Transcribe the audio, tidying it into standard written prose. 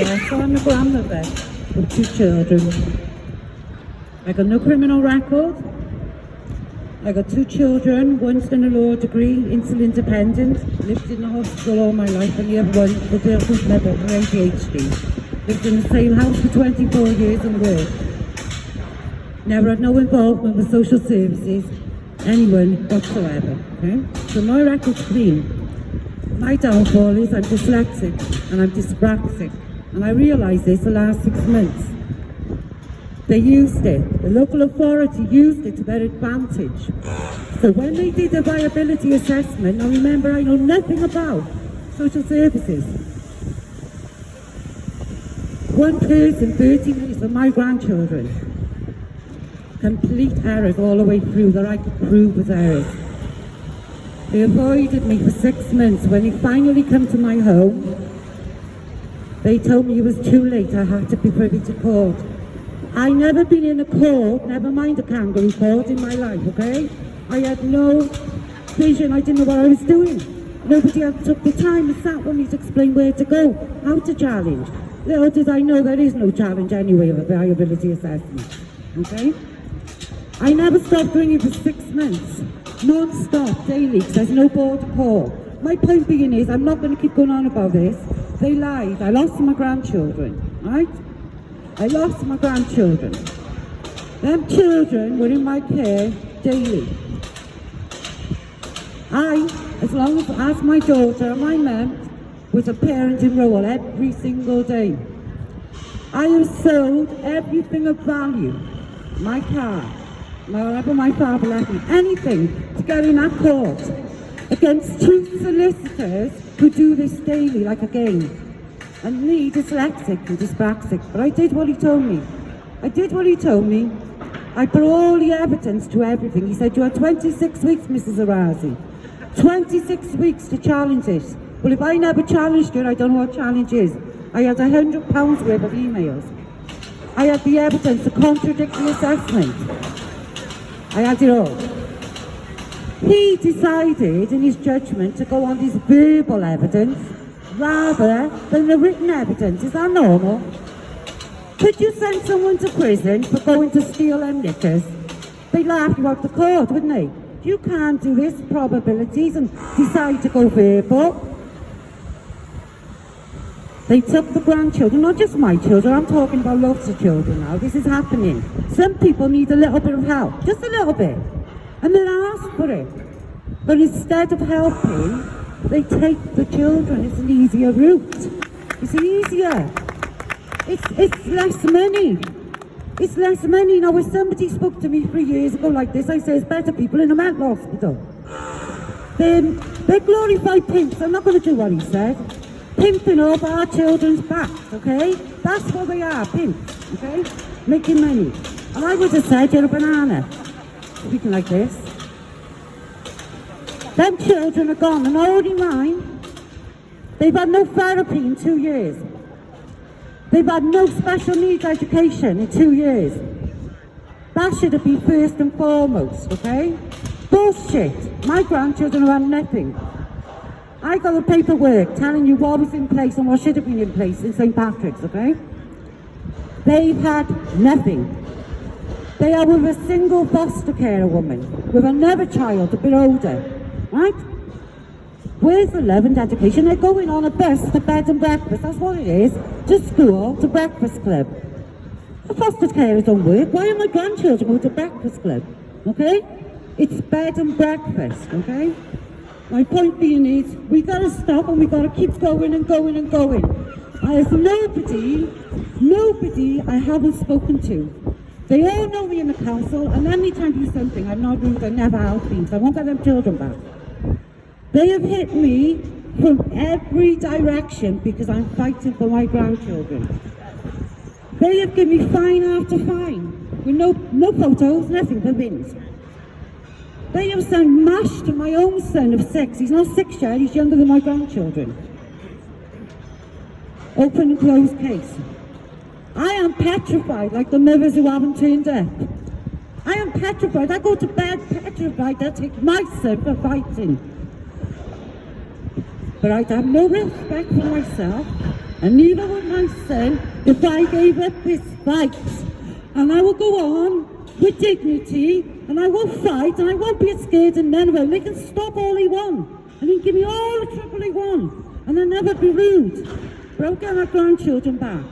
Yeah, so I'm a grandmother of 2 children. I got no criminal record. I got 2 children, one's done a law degree, insulin dependent, lived in the hospital all my life, and the other one, the daughter's mother, for ADHD. Lived in the same house for 24 years and worked. Never had no involvement with social services, anyone whatsoever, okay? So my record's clean. My downfall is I'm dyslexic and I'm dyspraxic, and I realised this the last 6 months. They used it, the local authority used it to their advantage. So when they did a viability assessment, now remember I know nothing about social services. One person, 30 minutes for my grandchildren. Complete errors all the way through that I could prove was errors. They avoided me for 6 months. When they finally come to my home, they told me it was too late, I had to be privy to court. I never been in a court, never mind a kangaroo court in my life, okay? I had no vision, I didn't know what I was doing. Nobody ever took the time and sat with me to explain where to go, how to challenge. Little did I know there is no challenge anyway of a viability assessment, okay? I never stopped doing it for 6 months, non-stop, daily, because there's no border call. My point being is, I'm not going to keep going on about this. They lied, I lost my grandchildren, right? I lost my grandchildren. Them children were in my care daily. As long as my daughter and my mum was a parenting role every single day. I have sold everything of value, my car, whatever my father left me, anything to get in that court against 2 solicitors who do this daily like a game. And me, dyslexic and dyspraxic, but I did what he told me. I did what he told me. I brought all the evidence to everything. He said, you had 26 weeks, Mrs. Arazi. 26 weeks to challenge this. Well, if I never challenged it, I don't know what challenge is. I had £100 worth of emails. I had the evidence to contradict the assessment. I had it all. He decided in his judgment to go on this verbal evidence rather than the written evidence. Is that normal? Could you send someone to prison for going to steal them knickers? They'd laugh you out the court, wouldn't they? You can't do this, probabilities, and decide to go verbal. They took the grandchildren, not just my children, I'm talking about lots of children now. This is happening. Some people need a little bit of help, just a little bit, and they'll ask for it. But instead of helping, they take the children. It's an easier route. It's easier. It's less money. It's less money. Now, if somebody spoke to me 3 years ago like this, I say it's better people in a mental hospital. Then they're glorified pimps. I'm not going to do what he said. Pimping up our children's backs, okay? That's what they are, pimps, okay? Making money. And I would have said, you're a banana. Speaking like this. Them children are gone, and already mine. They've had no therapy in 2 years. They've had no special needs education in 2 years. That should have been first and foremost, okay? Bullshit. My grandchildren have had nothing. I got the paperwork telling you what was in place and what should have been in place in St. Patrick's, okay? They've had nothing. They are with a single foster care woman, with another child a bit older. Right? Where's the love and education? They're going on a bus to bed and breakfast, that's what it is. To school, to breakfast club. The foster carers don't work. Why are my grandchildren going to breakfast club? Okay? It's bed and breakfast, okay? My point being is, we got to stop and we got to keep going and going and going. There's nobody I haven't spoken to. They all know me in the council, and let me tell you something, I'm not rude, I never have been, so I won't get them children back. They have hit me from every direction because I'm fighting for my grandchildren. They have given me fine after fine, with no photos, nothing but bins. They have sent mash to my own son of 6. He's not 6 yet, he's younger than my grandchildren. Open and closed case. I am petrified, like the mothers who haven't turned up. I am petrified. I go to bed petrified. I take my son for fighting. But I have no respect for myself And neither would my son if I gave up this fight. And I will go on with dignity, and I will fight, and I won't be scared of none of them. They can stop all they want, and they can give me all the trouble they want, and I'll never be rude. But I'll get my grandchildren back.